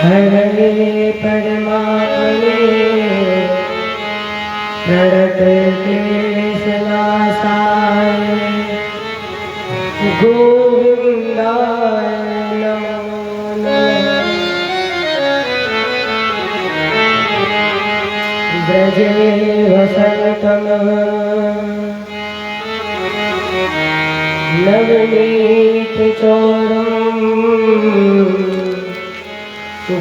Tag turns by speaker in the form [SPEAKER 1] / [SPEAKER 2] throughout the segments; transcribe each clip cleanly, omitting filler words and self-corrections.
[SPEAKER 1] हरे परमात्मने प्रणतक्लेशनाशाय गोविन्दाय नमो नमः। ब्रजे वसन्तं नवनीतचोरम्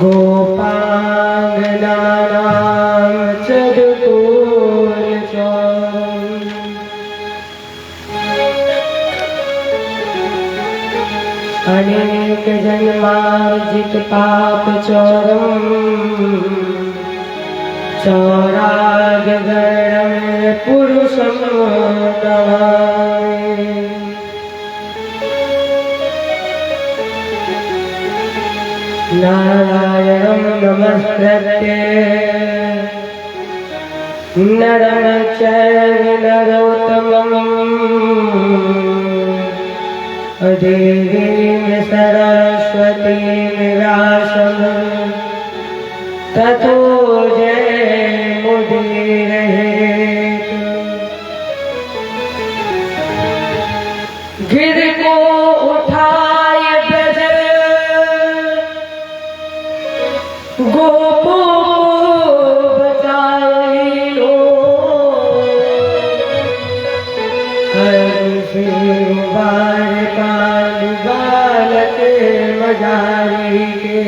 [SPEAKER 1] गोपाङ्गनानां चतुर्भुजचोरम् अनेकजन्मार्जितपापचोरम् चौरागगणं पुरुषं नमामि। नारायणं नमस्कृत्य नरं चैव नरोत्तमं देवीं सरस्वतीं व्यासं ततो जयमुदीरयेत्। गिर को उठाय ब्रज गोपो बचाइयो, हरि बार काल बालक मजारी के।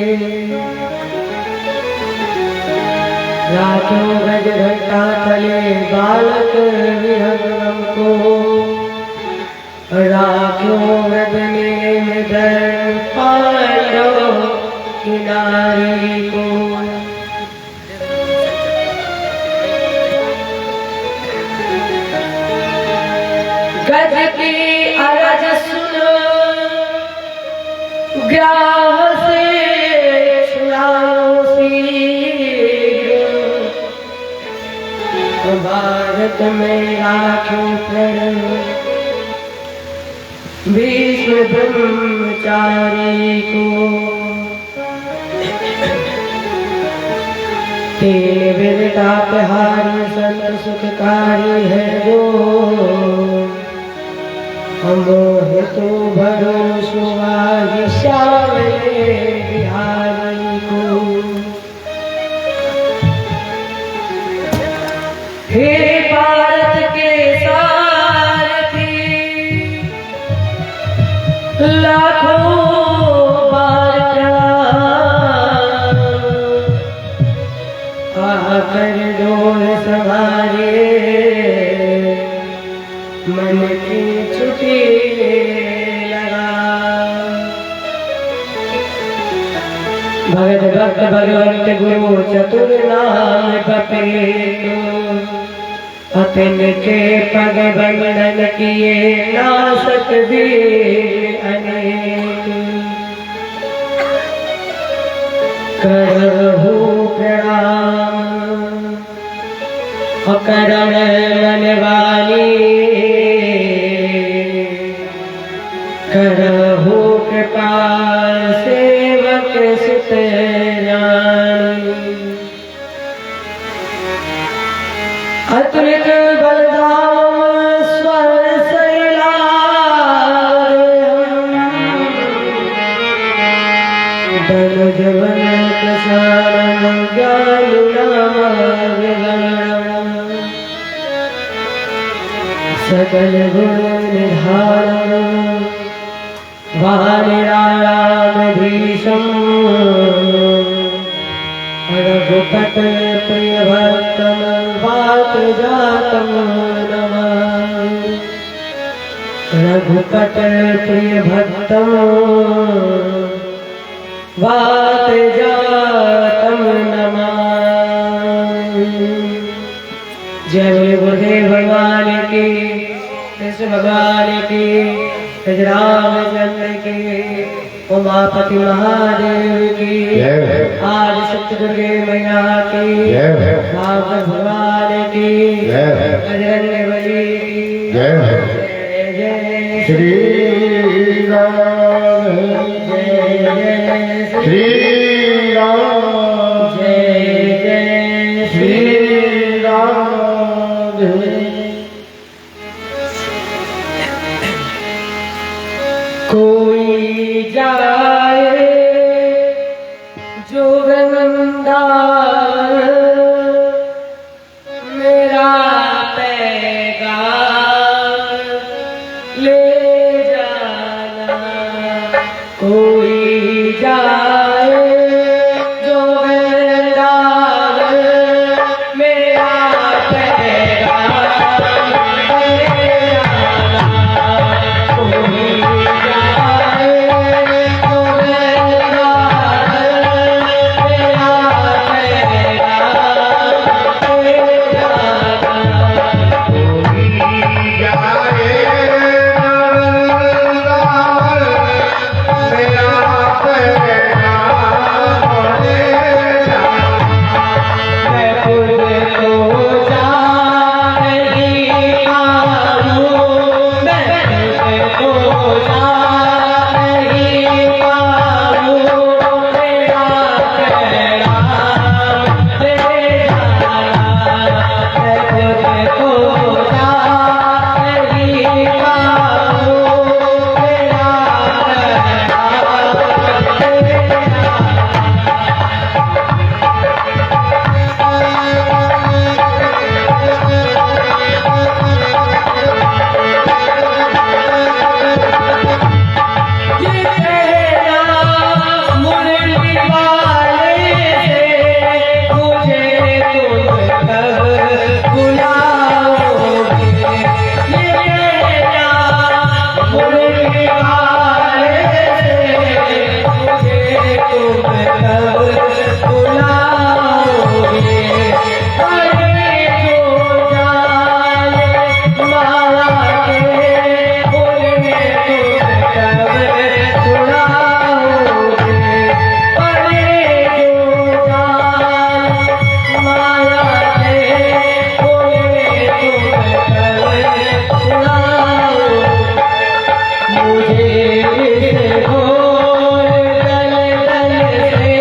[SPEAKER 1] राखो गज घंटा तले बालक विहंगम को, राखो गगने में धर पांडव किनारे को। गज की अरज सुनो ग्राह से छुड़ाओ शीघ्र। भारत में राखो प्रण भीष्म ब्रह्मचारी को। तेल विरता प्रहारी संत सुखकारी है जो, हमोह तो भरोसो आदि श्यामले बिहारी को। हे भारत के सारथी लाखों बार आकर डोर सवारे मन की छुट्टी लगा। भगत भक्त भगवंत गुरु चतुर नाम बपेटो, अपन के पग बंधन किए नासक वीर अनेक। करहु प्रणाम अकरण मन वाली, करहु कृपा सेवक सुत रानी। अतुलित बलधाम स्वर शैलार, धनुज वन प्रसारण ज्ञान नाम विवरण। सकल गुण निधान वानरायाधीशं, रघुपत प्रिय भक्तं वात जातं नमामि। रघुपत प्रिय भक्तं वात जातं नमामि। जय बोले गुरुदेव भगवान की, कृष्ण भगवान की, रामचंद्र की, उमापति महादेव की, आज शक्ति दुर्गे मैया की, भागवत भगवान की, बजरंग बली की। जय जय श्री राम, जय जय श्री राम। कब बुलाओगे। अरे जो जाल माया के बोलने तुम कब छुड़ाओगे। अरे जो जाल माया के बोलने तुम कब छुड़ाओगे। मुझे इस घोर दलदल से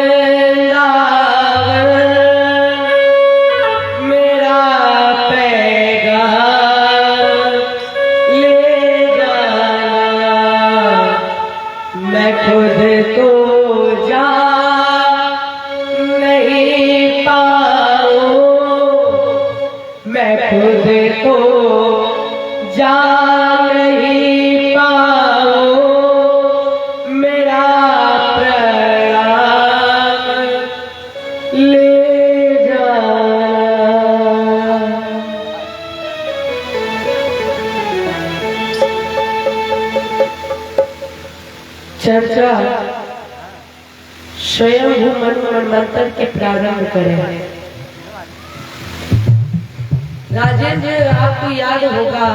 [SPEAKER 1] मेरा पैगाम ले जाना, मैं खुद तो जा नहीं पाऊं, मैं खुद तो जा नहीं पाऊं, मेरा प्रणाम ले जाना। चर्चा स्वयं मंत्र के प्रारंभ करें। राजेंद्र, आपको याद होगा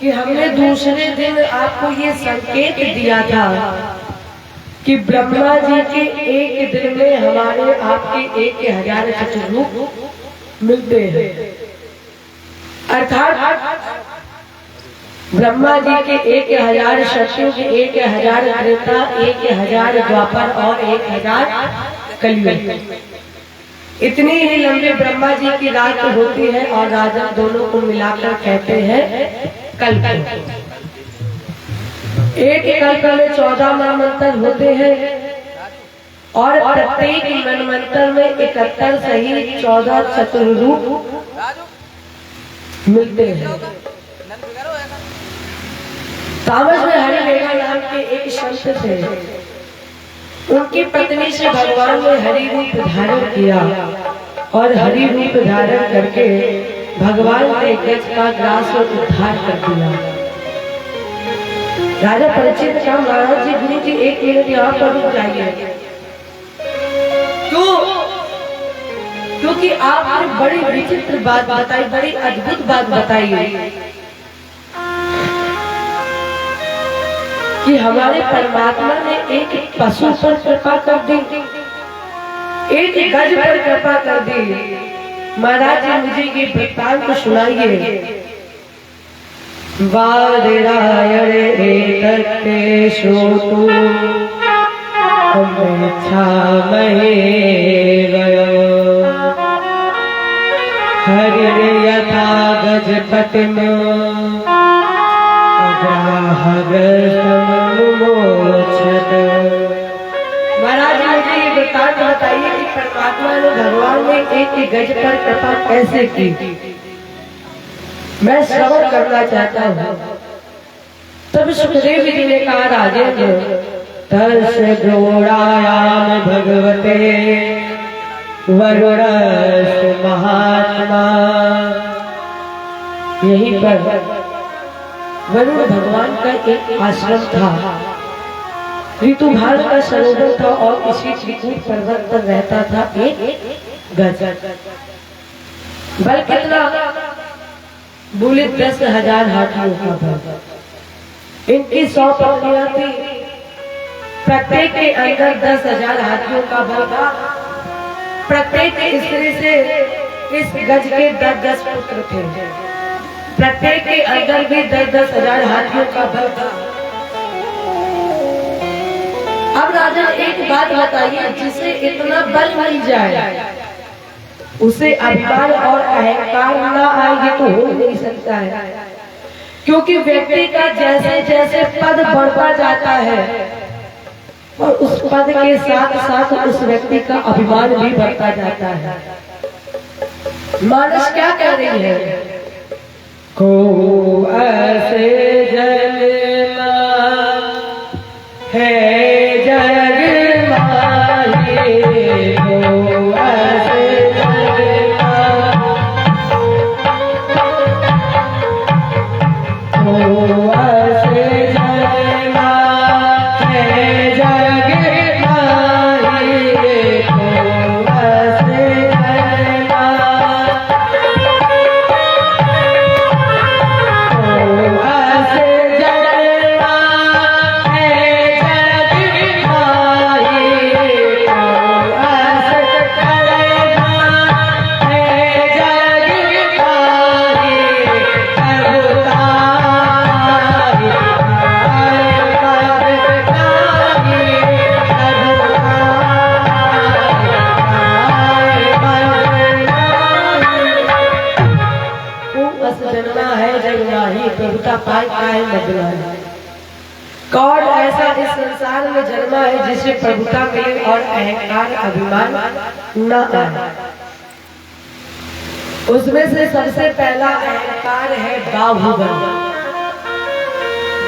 [SPEAKER 1] कि हमने दूसरे दिन आपको ये संकेत दिया था कि ब्रह्मा जी के एक दिन में हमारे आपके 1000 चतुर्रूप मिलते हैं। अर्थात ब्रह्मा जी के 1000 सत्युग, 1000 त्रेता, 1000 द्वापर और 1000 कलयुग। इतनी ही लंबी ब्रह्मा जी की रात होती है और राजा दोनों को मिलाकर कहते हैं कल्प। एक कल्प में 14 मनमंत्र होते हैं और प्रत्येक मनमंत्र में 71 सही 14 चतुर्रूप मिलते हैं। तामस में हरि वेगा नाम के एक संत थे। उनकी पत्नी से भगवान ने हरि रूप धारण किया और हरि रूप धारण करके भगवान ने गज का ग्रास उद्धार कर दिया। राजा परीक्षित ने कहा, महाराज जी, गुरु जी 1 मिनट यहाँ पर रुक जाइए। क्यों? क्योंकि आपने बड़ी विचित्र बात बताई, बड़ी अद्भुत बात बताई कि हमारे परमात्मा ने एक पशु पर कृपा कर दी, एक गज पर कृपा कर दी। महाराज जी, मुझे ये वृत्तांत सुनाइए। वादिरायण एतत्ते श्रोतु अमेच्छामहे वयो, हरिर्यथा गजपतिम् महाराज, मुझे ये वृत्तांत बताइए कि परमात्मा ने, भगवान ने एक गज पर कृपा कैसे की। मैं श्रवण करना चाहता हूँ। तब सुखदेव जी ने कहा, राजेंद्र, तस् द्रोणायाम भगवते वरुणस् महात्मा। यहीं पर वरुण भगवान का एक आश्रम था। ऋतुभान का सरोवर था और इसी त्रिकूट पर्वत पर रहता था एक गज। बल कितना? बोले 10,000 हाथियों का बल। इनकी 100 पत्नियां थी, प्रत्येक के अंदर 10,000 हाथियों का बल था। प्रत्येक स्त्री से इस गज के 10-10 पुत्र थे। प्रत्येक के अंदर भी 10,000 हाथियों का बल था। अब राजा, एक बात बताइए, जिसे इतना बल मिल जाए उसे अभिमान और अहंकार ना आए, ये तो हो नहीं सकता है। क्योंकि व्यक्ति का जैसे जैसे पद बढ़ता जाता है और उस पद के साथ साथ उस व्यक्ति का अभिमान भी बढ़ता जाता है। मानस क्या कह रही है? को ऐसे जन्मा है जग माही, को ऐसे जन्मा, को ऐसे जन्मा है जग माही, को ऐसे जन्मा, को ऐसे में जन्मा है जिसे प्रभुता मिले और अहंकार अभिमान न आए। उसमें से सबसे पहला अहंकार है बाहुबल,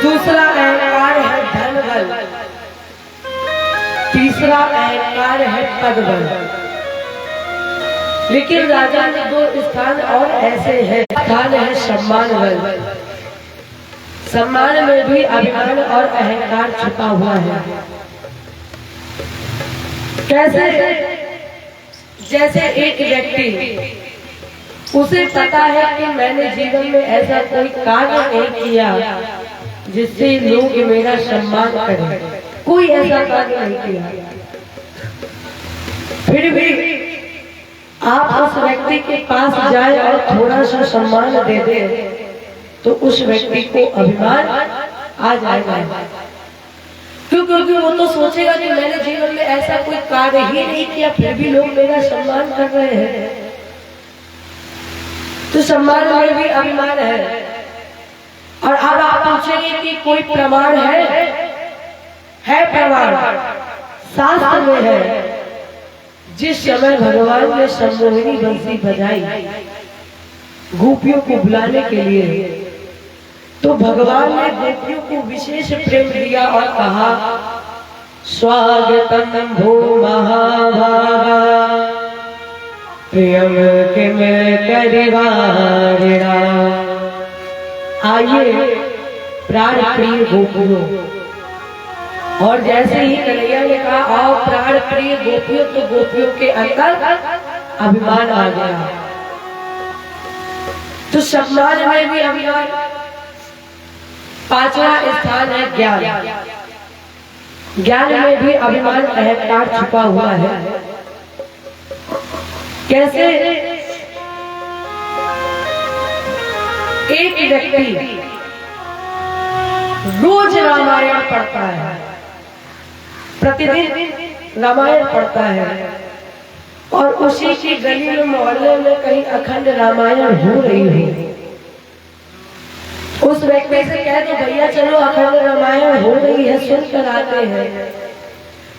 [SPEAKER 1] दूसरा अहंकार है धनबल, तीसरा अहंकार है पदबल। लेकिन राजा ने दो स्थान और ऐसे हैं। स्थान है सम्मान बल। सम्मान में भी अभिमान और अहंकार छुपा हुआ है। कैसे? जैसे एक व्यक्ति, उसे पता है कि मैंने जीवन में ऐसा कोई कार्य नहीं किया जिससे लोग मेरा सम्मान करें, कोई ऐसा कार्य नहीं किया, फिर भी आप उस व्यक्ति के पास जाए और थोड़ा सा सम्मान दे दे तो उस व्यक्ति को अभिमान आ जाएगा। क्योंकि वो तो सोचेगा कि मैंने जीवन में ऐसा कोई कार्य ही नहीं किया, फिर भी लोग मेरा सम्मान कर रहे हैं, तो सम्मान में भी अभिमान है। और अब आप पूछेंगे कि कोई प्रमाण है प्रमाण, शास्त्र में है। जिस समय भगवान ने सम्मोहिनी बंसी बजाई गोपियों को बुलाने के लिए, तो भगवान ने गोपियों को विशेष प्रेम दिया और कहा, स्वागतम भो महाभागा प्रियम किम करिवारिणा। आइए प्राण प्रिय गोपियों। और जैसे ही कन्हैया ने कहा आओ प्राण प्रिय गोपियों, तो गोपियों के अंदर अभिमान आ गया। तो सम्मान में भी अभिमान। पांचवा स्थान है ज्ञान। ज्ञान में भी अभिमान अहंकार छुपा हुआ है। कैसे? एक व्यक्ति रोज रामायण पढ़ता है, प्रतिदिन रामायण पढ़ता है, और उसी की गली में मोहल्ले में कहीं अखंड रामायण हो रही है। उस व्यक्ति से कह दो भैया चलो अखंड रामायण हो रही है, सुनकर आते हैं।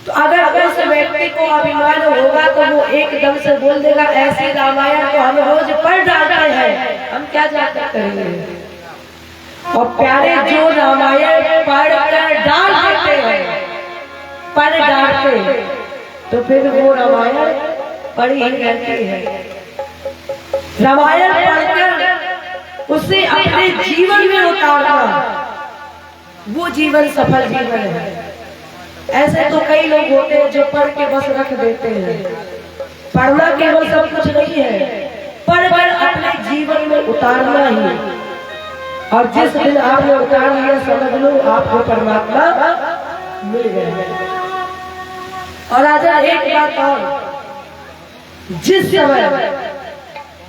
[SPEAKER 1] तो अगर उस व्यक्ति को अभिमान होगा तो वो एकदम से बोल देगा ऐसी रामायण तो हम रोज पढ़ डालते हैं, हम क्या जाकर करेंगे। और प्यारे जो रामायण पढ़ कर डाल देते हैं, पढ़ डालते, तो फिर वो रामायण पढ़ी ही रहती है। रामायण पढ़कर उसे अपने जीवन में उतारना, वो जीवन सफल जीवन है। ऐसे तो कई लोग होते हैं जो पढ़ के बस रख देते हैं। पढ़ना केवल सब कुछ नहीं है, पढ़कर अपने जीवन में उतारना ही। और जिस दिन आपने उतार लिया समझ लो आपको परमात्मा मिल गया। और आजा एक बात और, जिस समय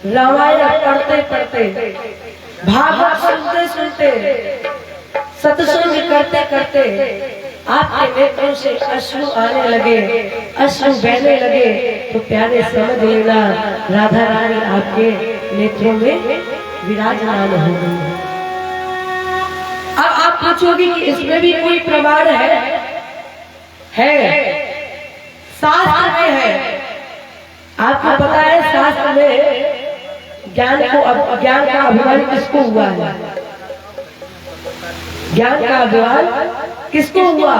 [SPEAKER 1] रामायण पढ़ते पढ़ते, भागवत सुनते सुनते, सत्संग करते करते आपके नेत्रों से अश्रु आने लगे, अश्रु बहने लगे, तो प्यारे समझ लेना राधा रानी आपके नेत्रों में विराजमान हो गई है। अब आप पूछोगे कि इसमें भी कोई प्रमाण है? शास्त्र में है। आपको पता है शास्त्र में ज्ञान का अभिमान किसको हुआ है? ज्ञान का अभिमान किसको हुआ?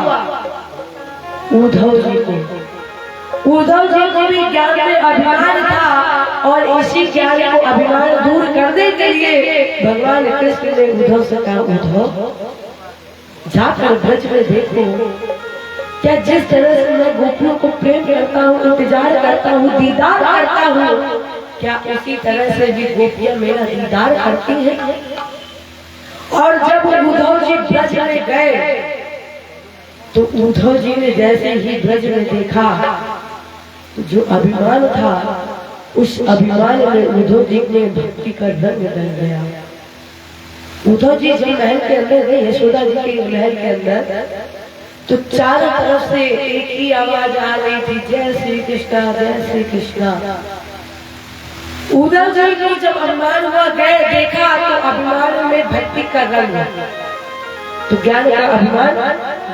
[SPEAKER 1] उद्धव जी को। उद्धव जी को भी ज्ञान में अभिमान था, और इसी ज्ञान को अभिमान दूर करने के लिए भगवान कृष्ण ने उद्धव से कहा, उद्धव जाकर ब्रज में देखो, क्या जिस तरह से मैं गोपियों को प्रेम करता हूँ, इंतजार करता हूँ, दीदार करता हूँ, क्या उसी तरह से भी गोपियां मेरा दीदार करती हैं? और जब उद्धव जी ब्रज में गए, तो उद्धव जी ने जैसे ही ब्रज में देखा, तो जो अभिमान था, उस अभिमान में उद्धव जी ने भक्ति का रंग बन गया। उद्धव जी जब महल के अंदर गए, यशोदा जी के महल के अंदर, तो चारों तरफ से एक ही आवाज आ रही थी, जय श्री कृष्णा, जय श्री कृष्णा। उद्धव जी को जब अभिमान हुआ, गए देखा, तो अभिमान में भक्ति का रंग, तो ज्ञान का अभिमान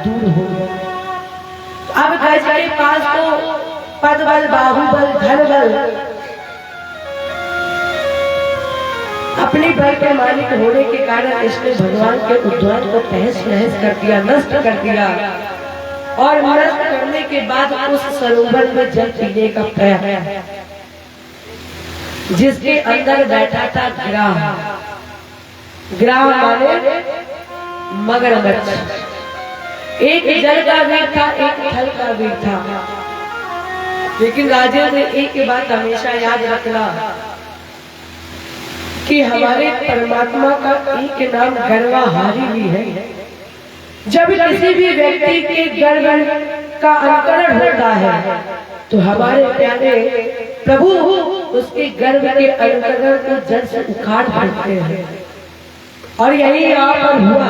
[SPEAKER 1] दूर हो गया। अब गज के पास तो पद बल, बाहुबल, धन बल, अपनी बल के मालिक होने के कारण इसने भगवान के उद्धार को तहस नहस कर दिया, नष्ट कर दिया। और नष्ट करने के बाद उस सरोवर में जल पीने का प्रयास, जिसके अंदर बैठा था ग्राह। ग्राह माने मगरमच्छ। एक जल का वीर था, एक थल का वीर था। लेकिन राजा ने एक बात हमेशा याद रखना कि हमारे परमात्मा का एक नाम गर्वाहारी भी है। जब किसी भी व्यक्ति के गर्व का अनुकरण होता है तो हमारे प्यारे प्रभु उसके गर्व के अनुकरण को जल से उखाड़ फेंकते हैं। और यही यहाँ पर हुआ।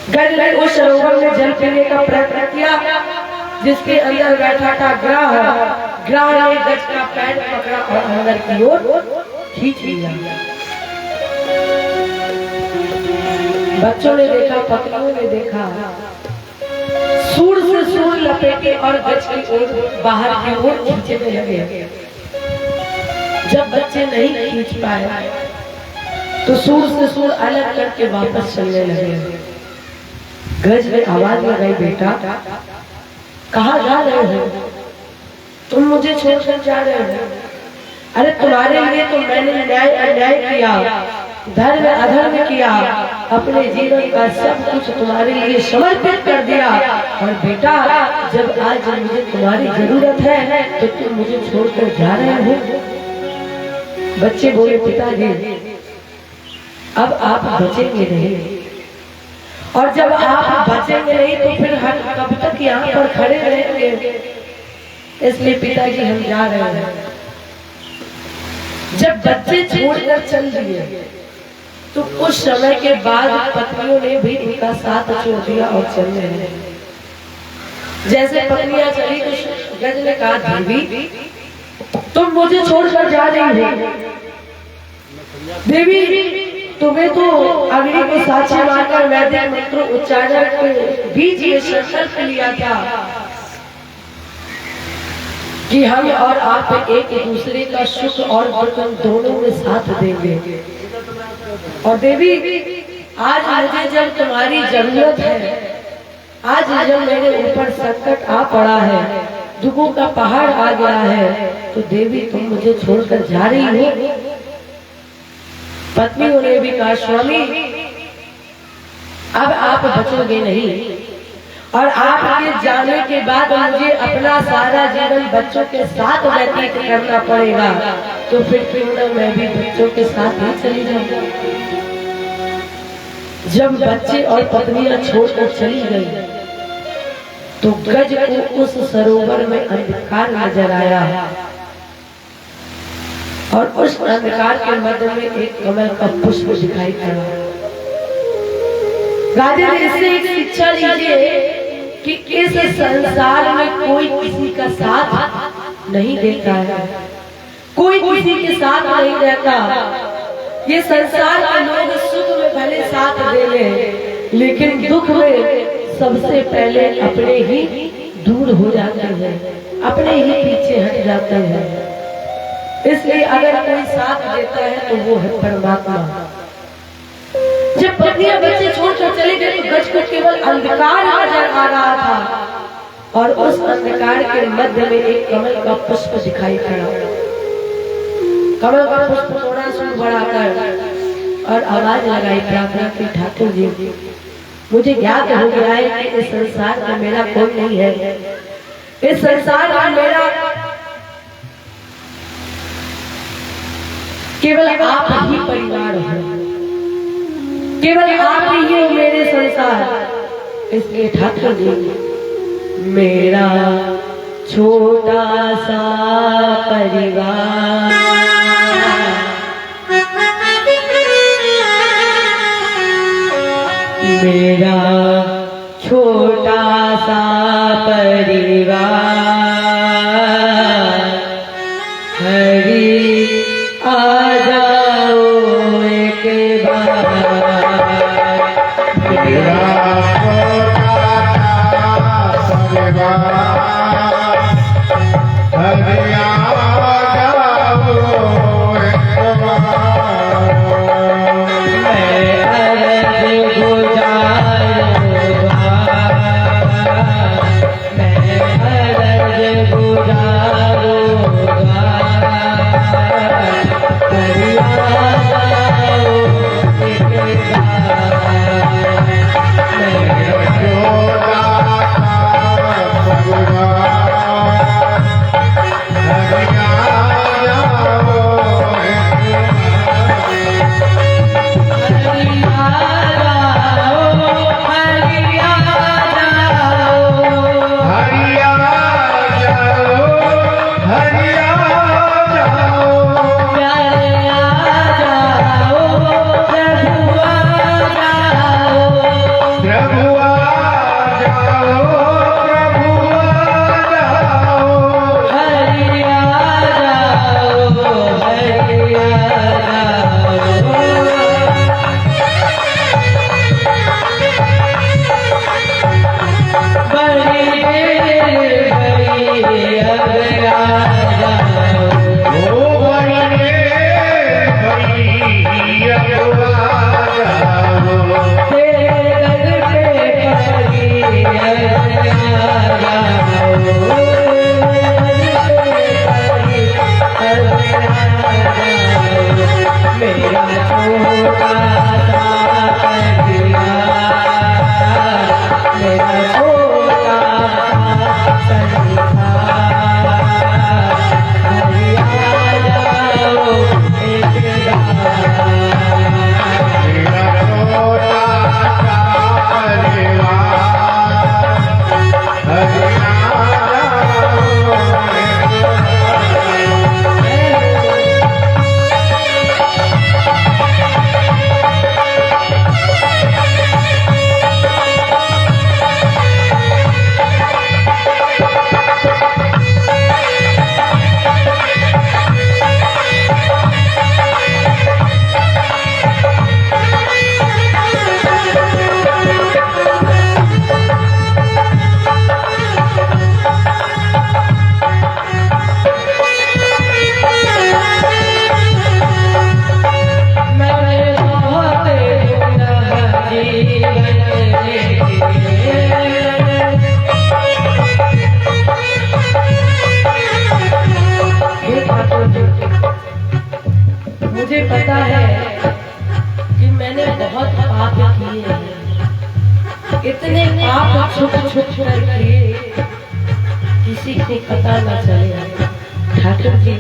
[SPEAKER 1] गज ने उस सरोवर में जल पीने का प्रयत्न किया, जिसके अंदर बैठा था ग्राह। ग्राह ने गज का पैर पकड़ा और अंदर की ओर खींच लिया। बच्चों ने देखा, पत्नियों ने देखा, सूर से सूर लपेटे और गज की ओर बाहर की ओर खींचने लगे। जब बच्चे नहीं खींच पाए तो सूर से सूर अलग करके वापस चलने लगे। गज में आवाज लगाई, बेटा कहाँ जा रहे हो? तुम मुझे छोड़कर जा रहे हो? अरे तुम्हारे लिए तो मैंने न्याय अन्याय किया, धर्म अधर्म किया, अपने जीवन का सब कुछ तुम्हारे लिए समर्पित कर दिया। और बेटा जब आज मुझे तुम्हारी जरूरत है तो तुम मुझे छोड़कर जा रहे हो? बच्चे बोले, पिताजी अब आप बचेंगे नहीं, और जब आप बचेंगे नहीं तो फिर हम कब तक यहाँ पर खड़े रहेंगे? इसलिए पिताजी हम जा रहे हैं। जब बच्चे छोड़कर चल दिए तो कुछ समय के बाद पत्नियों ने भी उनका साथ छोड़ दिया और चलने लगे। जैसे पत्नियां चली तो गज ने कहा, देवी तुम मुझे छोड़कर जा रही हो। देवी तुम्हें तो अग्नि को साक्षी मानकर वैदिक मंत्र उच्चारण के बीच ये संकल्प लिया था कि हम और आप एक दूसरे का सुख और दुख दोनों में साथ देंगे। और देवी आज मुझे जब तुम्हारी जरूरत है, आज जब मेरे ऊपर संकट आ पड़ा है, दुखों का पहाड़ आ गया है, तो देवी तुम मुझे छोड़कर जा रही हो? पत्नियों ने भी कहा, स्वामी अब आप बचोगे नहीं, और आपके जाने के बाद मुझे अपना सारा जीवन बच्चों के साथ व्यतीत करना पड़ेगा, तो फिर क्यों न मैं भी बच्चों के साथ ही चली जाऊं। जब बच्चे और पत्नियां छोड़कर चली गई तो गज को उस सरोवर में अंधकार नजर आया, और उस अंधकार के मध्य में एक कमल का पुष्प दिखाई पड़ा। राजा ने इससे एक शिक्षा लीजिए कि इस संसार में कोई किसी का साथ नहीं देता है, कोई किसी के साथ नहीं रहता। ये संसार के लोग सुख में भले साथ दे ले, लेकिन दुख में सबसे पहले अपने ही दूर हो जाते हैं, अपने ही पीछे हट जाते हैं। इसलिए अगर कोई साथ देता है तो वो है परमात्मा। जब पत्नियां बच्चे छोड़कर चले गए तो गज को केवल अंधकार नजर आ रहा था, और उस अंधकार के मध्य में एक कमल का पुष्प दिखाई पड़ा। कमल का पुष्प थोड़ा सा बढ़ाकर और आवाज लगाई, प्रार्थना की, ठाकुर जी मुझे ज्ञात हो गया है कि इस संसार में मेरा कोई नहीं है, इस संसार में मेरा केवल आप ही परिवार हो, केवल आप ही हो मेरे संसार। इसलिए ठाकुर जी मेरा छोटा सा परिवार, मेरा छोटा सा परिवार, हरि आ जाओ एक बार। मेरा छोटा सा मुझे पता है कि मैंने बहुत पाप किए हैं, इतने पाप छुप छुप कर किए किसी को पता न चले। ठाकुर जी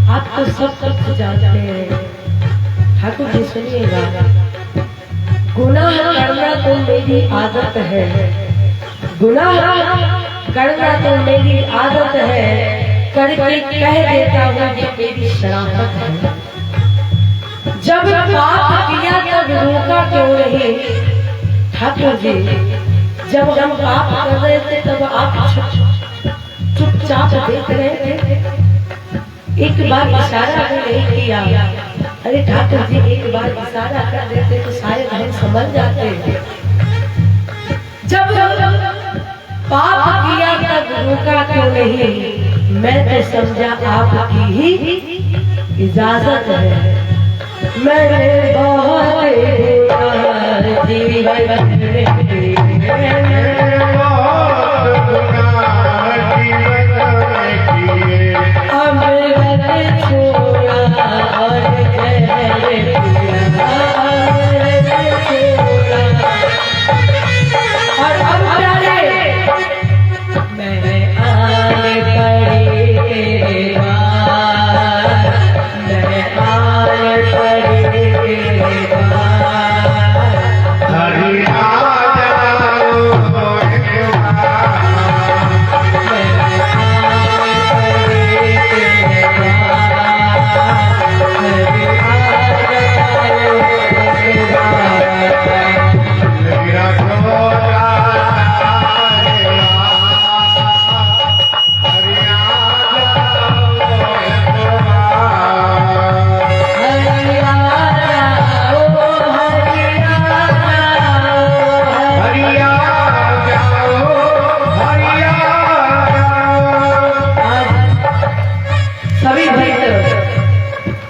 [SPEAKER 1] आप तो सब कुछ जानते हैं। ठाकुर जी सुनिएगा, गुनाह करना तो मेरी आदत है, गुनाह करना तो मेरी आदत है, करके कह देता हूँ ये मेरी शराफत है। जब पाप किया तब रोका क्यों नहीं? ठाकुर जी जब हम पाप कर रहे थे तब आप चुपचाप देख रहे थे, एक बार इशारा भी नहीं किया। अरे ठाकुर जी एक बार इशारा कर देते तो शायद हम समझ जाते। जब पाप किया तब रोका क्यों नहीं? मैं तो समझा आपकी ही इजाजत है। मैंने बहुत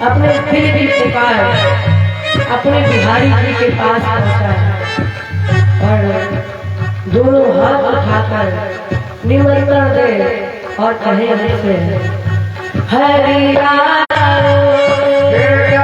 [SPEAKER 1] अपने दिल की पुकार अपने बिहारी जी के पास पहुंचा और दोनों हाथ उठाकर निमंत्रण दे और कहे हमसे, हरिया
[SPEAKER 2] हरिया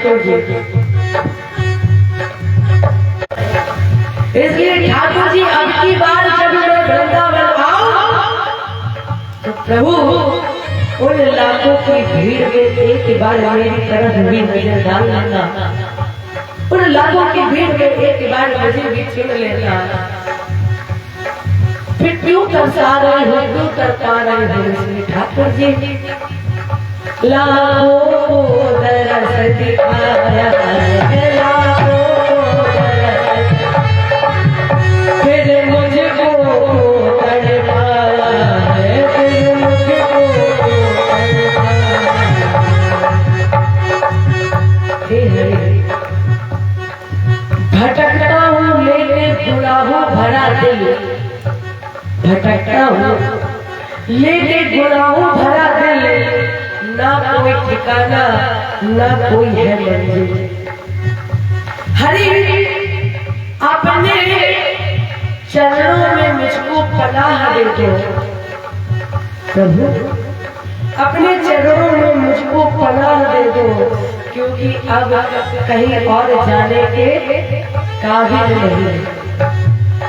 [SPEAKER 1] ठाकुर जी। इसलिए ठाकुर जी अब की बार जब मैं वृंदावन आऊं तो प्रभु उन लाखों की भीड़ में एक बार मेरी तरफ भी नजर डाल लेना, उन लाखों की भीड़ में एक बार मुझे भी छीन लेना। फिर क्यों तरसा रहे हो, क्यों तर पा रहे हो? इसलिए ठाकुर जी लाखों दरस दिखाया है, लाखों दरस, फिर मुझको तड़पाया है, फिर मुझको भटकता हूँ लेके गुनाहों भरा दिल, भटकता हूँ लेके गुनाहों भरा दिल, ना कोई ठिकाना ना कोई है मंजिल। हरि अपने चरणों में मुझको पनाह दे दो प्रभु, अपने चरणों में मुझको पनाह दे दो, क्योंकि अब कहीं और जाने के काबिल नहीं।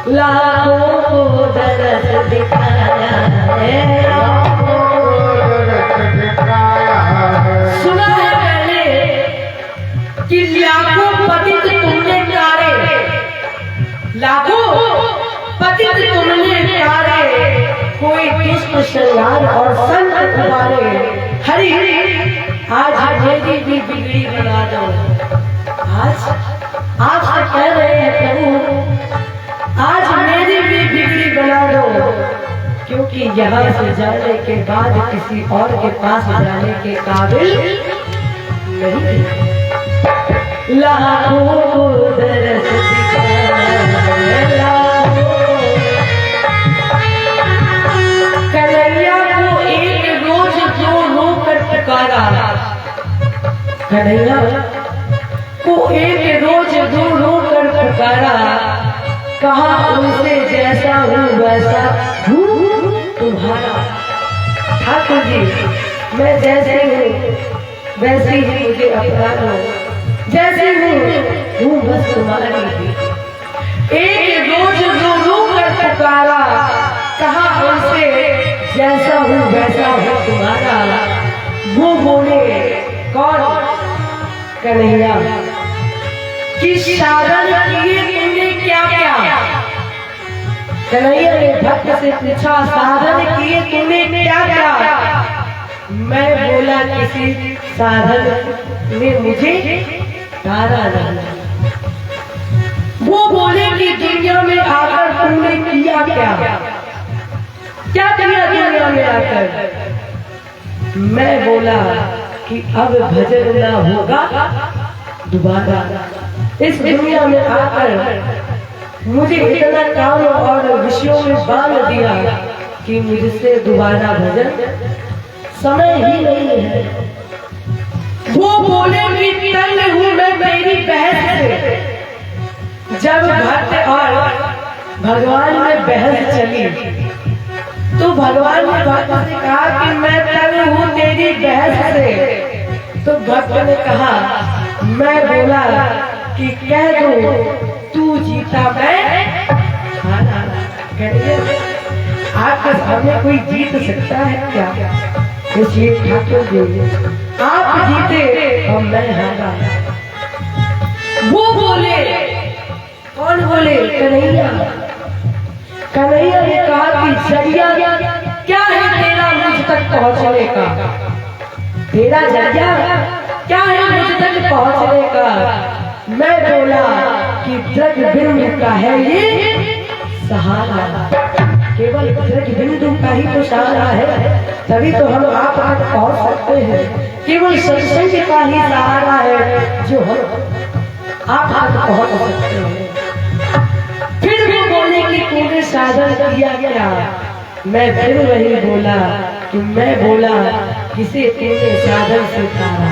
[SPEAKER 1] लाखों को दरस दिखाया है, सुना है मैंने कि लाखों पतित तुमने तारे, लाखों पतित तुमने तारे, कोई दुष्ट श्रृंगार और संत तुम्हारे। हरि आज मेरी भी बिगड़ी बना दो। आज आपसे कह रहे हैं प्रभु, आज मेरी भी बिगड़ी बना दो, क्योंकि यहाँ से जाने के बाद किसी और के पास जाने के काबिल नहीं। लाखों दरस कन्हैया को एक रोज जो रोकर पुकारा, कन्हैया को एक रोज जो रोकर पुकारा, कहा उनसे जैसा हूँ वैसा हूँ तुम्हारा। ठाकुर जी मैं जैसे हूँ वैसे ही मुझे अपना लो, जैसे हूँ बस तुम्हारी ही। एक रोज जो रोकर पुकारा, कहा उनसे जैसा हूँ वैसा हूँ तुम्हारा। वो बोले कौन? कन्हैया कि साधन किए तुमने क्या क्या? कन्हैया ने भक्त से पूछा साधन किए तुमने क्या क्या? मैं बोला किसी साधन ने मुझे तारा नहीं। वो बोले कि दुनिया में आकर तुमने किया क्या? क्या किया दुनिया में आकर? मैं बोला कि अब भजन ना होगा दोबारा। इस दुनिया में आकर मुझे इतना काम और विषयों में बांध दिया कि मुझसे दोबारा भजन समय ही नहीं है। वो बोले कि तंग हूँ मैं मेरी बहस से। जब भक्त और भगवान में बहस चली तो भगवान ने भक्त से कहा कि मैं तंग हूँ तेरी बहस से। तो भक्त ने कहा, मैं बोला कि कह दो तू जीता मैं हारा। आपके सामने कोई जीत सकता है क्या? इसलिए ठाकुर जी आप जीते और मैं हारा। वो बोले कौन बोले? कन्हैया। कन्हैया ने कहा कि जरिया क्या है तेरा मुझ तक पहुंचने का? तेरा जरिया क्या है मुझ तक पहुंचने का? मैं बोला कि जग बिंदु का है ये सहारा, केवल जग बिंदु का ही तो सहारा है, तभी तो हम आप तक पहुंच सकते हैं। केवल सत्संग का ही सहारा है जो हम आप तक पहुंच सकते हैं। फिर भी बोले कि तूने साधन किया क्या? मैं फिर वही बोला कि मैं बोला किसी तूने साधन से तारा।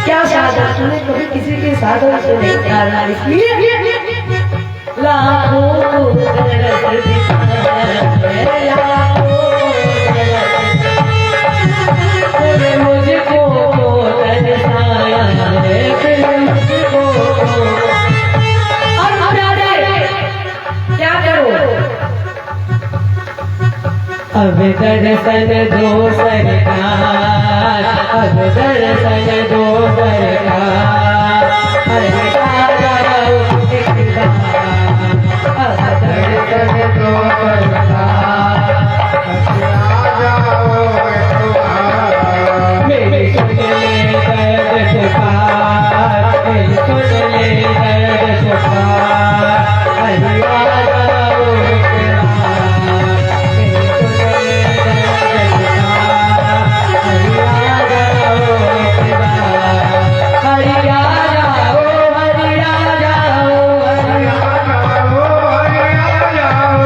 [SPEAKER 1] क्या साधन? तूने कभी किसी के साधन से नहीं तारा, इसलिए लाखों दरस दिखाया, लाखों दरस मुझको तरसाया है। दर्शन दो सरकार, अब दर्शन दो सरकार, अरे आ जाओ एक बार, अब दर्शन दो सरकार,
[SPEAKER 2] आ जाओ एक बार।
[SPEAKER 1] मेरे सुन ले दर्द पुकार, मेरे सुन ले दर्द पुकार, अरे आ जाओ एक बार, मेरे सुन ले दर्द पुकार, अरे आ जाओ एक बार, अरे आ जाओ, अरे आ जाओ, अरे आ जाओ।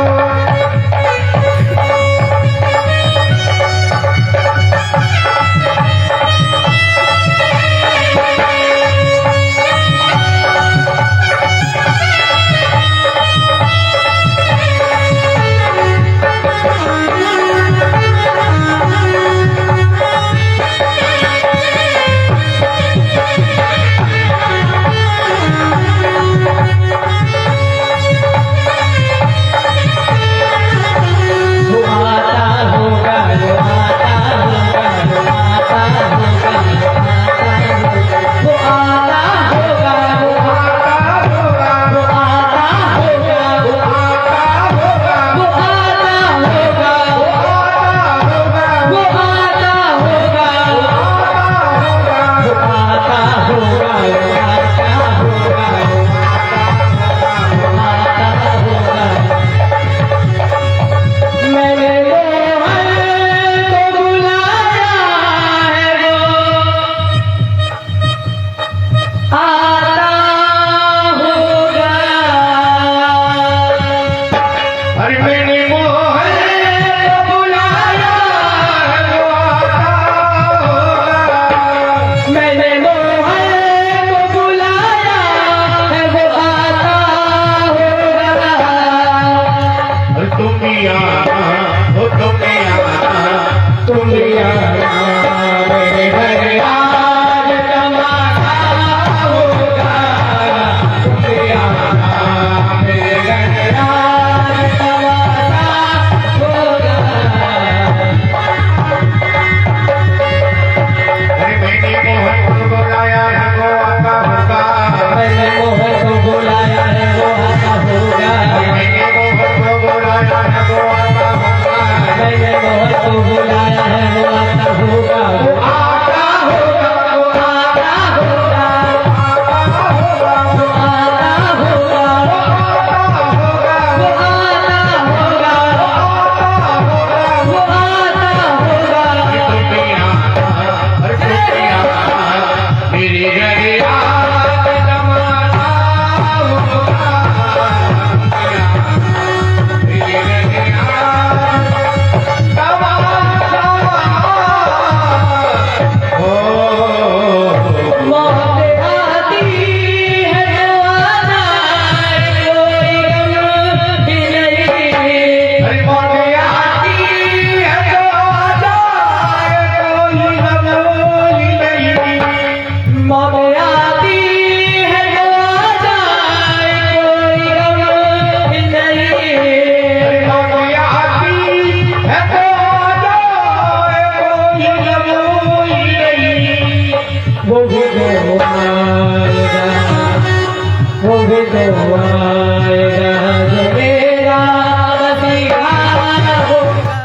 [SPEAKER 1] वो आता होगा, वो आता होगा, वो आता होगा, वो आता होगा, वो आता होगा, वो आता होगा, वो आता होगा, वो आता होगा, वो आता होगा, वो आता होगा। मैंने मोहन को बुलाया है, वो आता होगा।
[SPEAKER 2] अरे मैंने मोहन को बुलाया है, वो आता होगा।
[SPEAKER 1] मैंने मोहन को बुलाया है, वो आता होगा।
[SPEAKER 2] अरे तुम भी आना, ओ तुम भी आना,
[SPEAKER 1] तुम भी आना मेरे घर, आज तमाशा होगा। तुम भी आना मेरे घर, आज तमाशा होगा।
[SPEAKER 2] अरे मैंने मोहन को बुलाया है, वो आता होगा।
[SPEAKER 1] मैंने मोहन को बुलाया है, वो आता होगा।
[SPEAKER 2] मैंने मोहन को बुलाया है, वो आता होगा।
[SPEAKER 1] मैंने मोहन को बुलाया है, वो आता होगा। वो आता होगा, वो आता होगा, वो आता होगा, वो आता होगा, वो आता होगा।
[SPEAKER 2] तुम भी आना, अरे तुम भी आना, मेरे घर आज तमाशा होगा। मेरे घर आज तमाशा हो।
[SPEAKER 1] मौत आती है तो आना, कोई गम भी नहीं।
[SPEAKER 2] अरे मौत आती है तो आ जाए, कोई गम नहीं।
[SPEAKER 1] मौत आती है तो आ जाए, कोई गम भी नहीं।
[SPEAKER 2] मौत आती है तो आ जाए, कोई गम नहीं।
[SPEAKER 1] वो भी तो आएगा, वो भी तो आएगा, जो मेरा मसीहा होगा।